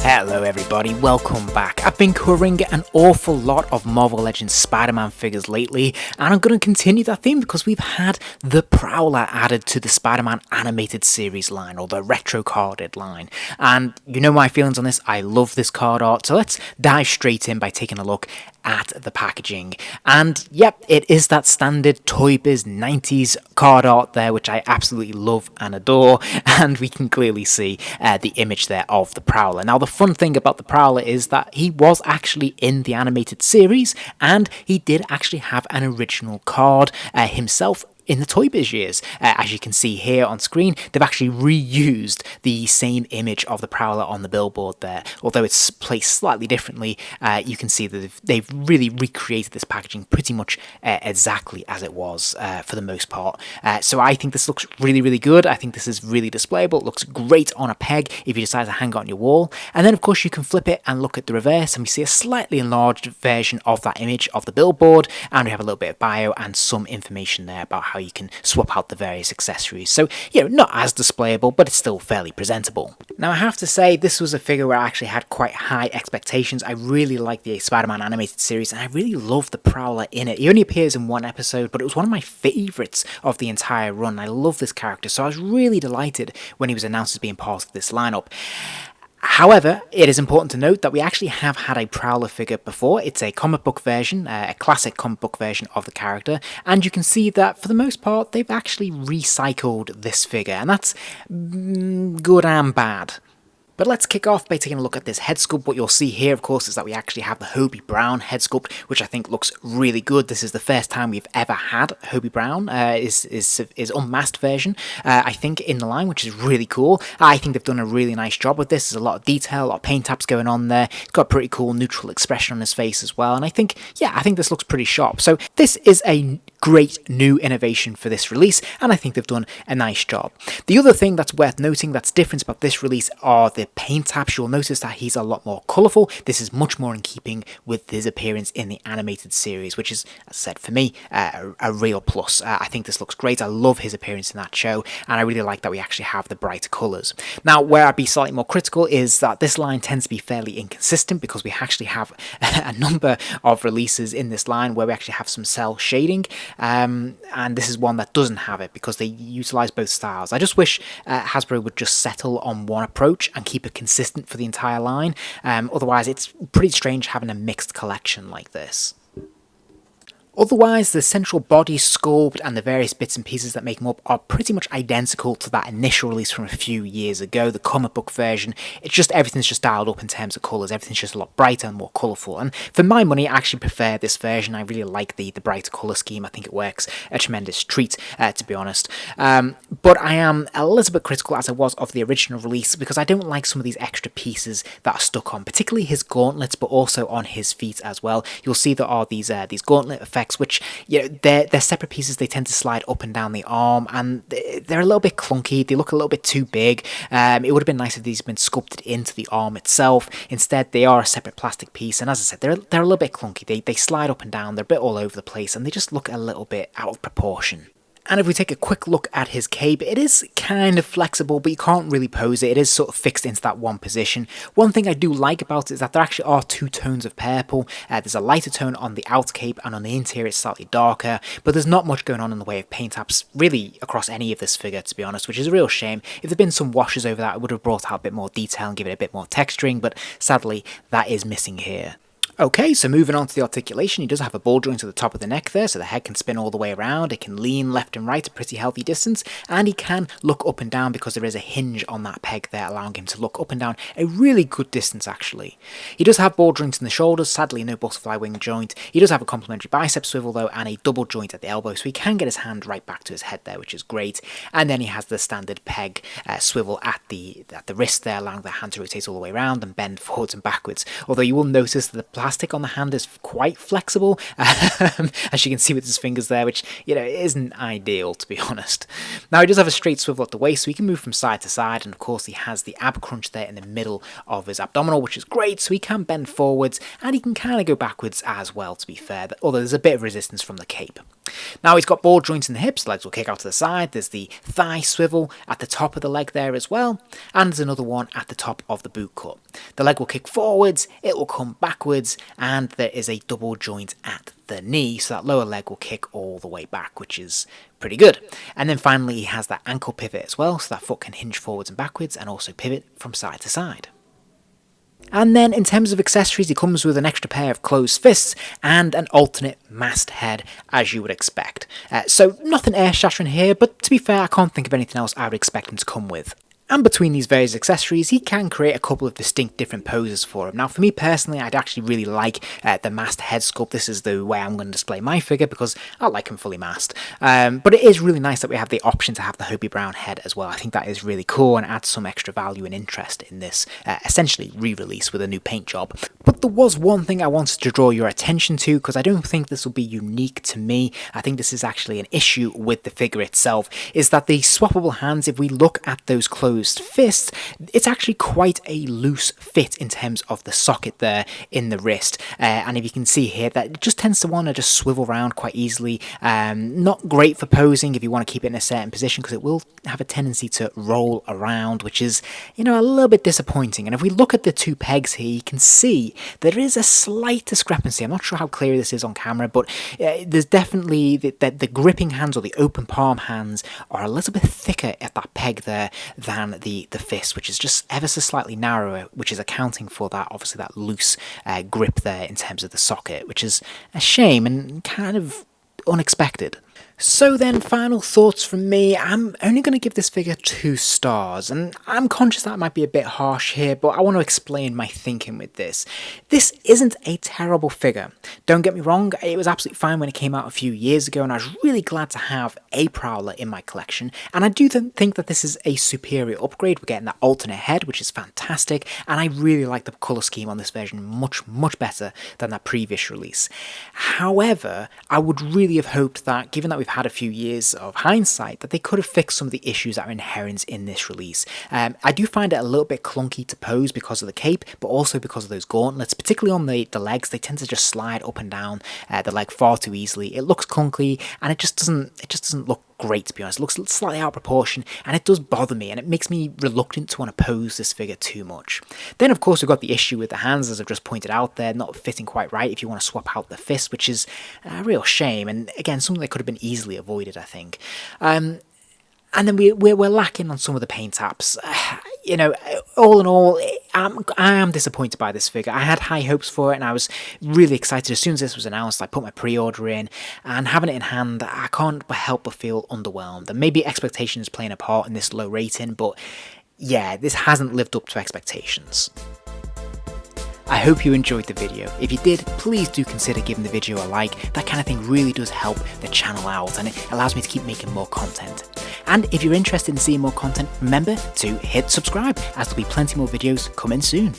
Hello everybody, welcome back. I've been covering an awful lot of Marvel Legends Spider-Man figures lately, and I'm going to continue that theme because we've had the Prowler added to the Spider-Man animated series line, or the retro carded line. And you know my feelings on this, I love this card art, so let's dive straight in by taking a look at the packaging. And yep, it is that standard Toy Biz 90s card art there, which I absolutely love and adore, and we can clearly see the image there of the Prowler. Now the fun thing about the Prowler is that he was actually in the animated series, and he did actually have an original card himself in the Toy Biz years. As you can see here on screen, they've actually reused the same image of the Prowler on the billboard there. Although it's placed slightly differently, you can see that they've really recreated this packaging pretty much exactly as it was for the most part. So I think this looks really, really good. I think this is really displayable. It looks great on a peg if you decide to hang it on your wall. And then of course you can flip it and look at the reverse, and we see a slightly enlarged version of that image of the billboard, and we have a little bit of bio and some information there about how you can swap out the various accessories. So, you know, not as displayable, but it's still fairly presentable. Now, I have to say, this was a figure where I actually had quite high expectations. I really like the Spider-Man animated series, and I really love the Prowler in it. He only appears in one episode, but it was one of my favourites of the entire run. I love this character, so I was really delighted when he was announced as being part of this lineup. However, it is important to note that we actually have had a Prowler figure before. It's a comic book version, a classic comic book version of the character, and you can see that for the most part they've actually recycled this figure, and that's good and bad. But let's kick off by taking a look at this head sculpt. What you'll see here, of course, is that we actually have the Hobie Brown head sculpt, which I think looks really good. This is the first time we've ever had Hobie Brown, is unmasked version, I think, in the line, which is really cool. I think they've done a really nice job with this. There's a lot of detail, a lot of paint apps going on there. He's got a pretty cool neutral expression on his face as well, and I think this looks pretty sharp. So this is a great new innovation for this release, and I think they've done a nice job. The other thing that's worth noting that's different about this release are the paint apps. You'll notice that he's a lot more colourful. This is much more in keeping with his appearance in the animated series, which is, as I said, for me, a real plus. I think this looks great. I love his appearance in that show, and I really like that we actually have the brighter colours. Now, where I'd be slightly more critical is that this line tends to be fairly inconsistent, because we actually have a number of releases in this line where we actually have some cell shading, and this is one that doesn't have it because they utilise both styles. I just wish Hasbro would just settle on one approach and keep it consistent for the entire line. Otherwise, it's pretty strange having a mixed collection like this. Otherwise, the central body sculpt and the various bits and pieces that make them up are pretty much identical to that initial release from a few years ago, the comic book version. It's just everything's just dialed up in terms of colours. Everything's just a lot brighter and more colourful. And for my money, I actually prefer this version. I really like the brighter colour scheme. I think it works a tremendous treat, to be honest. But I am a little bit critical, as I was of the original release, because I don't like some of these extra pieces that are stuck on, particularly his gauntlets, but also on his feet as well. You'll see there are these gauntlet effects, which, you know, they're separate pieces. They tend to slide up and down the arm, and they're a little bit clunky. They look a little bit too big. It would have been nice if these had been sculpted into the arm itself. Instead, they are a separate plastic piece, and as I said, they're a little bit clunky. They slide up and down. They're a bit all over the place, and they just look a little bit out of proportion. And if we take a quick look at his cape, it is kind of flexible, but you can't really pose it. It is sort of fixed into that one position. One thing I do like about it is that there actually are two tones of purple. There's a lighter tone on the outer cape, and on the interior it's slightly darker, but there's not much going on in the way of paint apps really across any of this figure, to be honest, which is a real shame. If there'd been some washes over that, it would have brought out a bit more detail and given it a bit more texturing, but sadly that is missing here. Okay, so moving on to the articulation, he does have a ball joint at the top of the neck there, so the head can spin all the way around, it can lean left and right a pretty healthy distance, and he can look up and down because there is a hinge on that peg there allowing him to look up and down a really good distance actually. He does have ball joints in the shoulders, sadly no butterfly wing joint. He does have a complementary bicep swivel though, and a double joint at the elbow, so he can get his hand right back to his head there, which is great. And then he has the standard peg swivel at the wrist there, allowing the hand to rotate all the way around and bend forwards and backwards, although you will notice that the plastic on the hand is quite flexible, as you can see with his fingers there, which, you know, isn't ideal, to be honest. Now, he does have a straight swivel at the waist, so he can move from side to side, and of course he has the ab crunch there in the middle of his abdominal, which is great, so he can bend forwards, and he can kind of go backwards as well, to be fair, although there's a bit of resistance from the cape. Now he's got ball joints in the hips, the legs will kick out to the side, there's the thigh swivel at the top of the leg there as well, and there's another one at the top of the boot cut. The leg will kick forwards, it will come backwards, and there is a double joint at the knee, so that lower leg will kick all the way back, which is pretty good. And then finally he has that ankle pivot as well, so that foot can hinge forwards and backwards and also pivot from side to side. And then in terms of accessories, he comes with an extra pair of closed fists and an alternate mast head, as you would expect. So nothing earth-shattering here, but to be fair, I can't think of anything else I would expect him to come with. And between these various accessories, he can create a couple of distinct different poses for him. Now for me personally, I'd actually really like the mast head sculpt. This is the way I'm going to display my figure because I like him fully masked. But it is really nice that we have the option to have the Hobie Brown head as well. I think that is really cool and adds some extra value and interest in this essentially re-release with a new paint job. But there was one thing I wanted to draw your attention to, because I don't think this will be unique to me. I think this is actually an issue with the figure itself, is that the swappable hands, if we look at those closed fists, it's actually quite a loose fit in terms of the socket there in the wrist. And if you can see here, that it just tends to want to just swivel around quite easily. Not great for posing if you want to keep it in a certain position, because it will have a tendency to roll around, which is, you know, a little bit disappointing. And if we look at the two pegs here, you can see there is a slight discrepancy. I'm not sure how clear this is on camera, but there's definitely the gripping hands, or the open palm hands, are a little bit thicker at that peg there than the fist, which is just ever so slightly narrower, which is accounting for that, obviously, that loose grip there in terms of the socket, which is a shame and kind of unexpected. So then, final thoughts from me. I'm only going to give this figure 2 stars, and I'm conscious that might be a bit harsh here, but I want to explain my thinking with this. This isn't a terrible figure. Don't get me wrong, it was absolutely fine when it came out a few years ago, and I was really glad to have a Prowler in my collection, and I do think that this is a superior upgrade. We're getting that alternate head, which is fantastic, and I really like the colour scheme on this version much better than that previous release. However, I would really have hoped that, given that we've had a few years of hindsight, that they could have fixed some of the issues that are inherent in this release. I do find it a little bit clunky to pose because of the cape, but also because of those gauntlets, particularly on the legs. They tend to just slide up and down the leg far too easily. It looks clunky, and it just doesn't look great, to be honest. It looks slightly out of proportion, and it does bother me, and it makes me reluctant to want to pose this figure too much. Then of course we've got the issue with the hands, as I've just pointed out there, not fitting quite right if you want to swap out the fist, which is a real shame, and again something that could have been easily avoided, I think. And then we're lacking on some of the paint apps. You know, all in all, I am disappointed by this figure. I had high hopes for it, and I was really excited. As soon as this was announced, I put my pre-order in, and having it in hand, I can't help but feel underwhelmed. And maybe expectations playing a part in this low rating, but yeah, this hasn't lived up to expectations. I hope you enjoyed the video. If you did, please do consider giving the video a like. That kind of thing really does help the channel out, and it allows me to keep making more content. And if you're interested in seeing more content, remember to hit subscribe, as there'll be plenty more videos coming soon.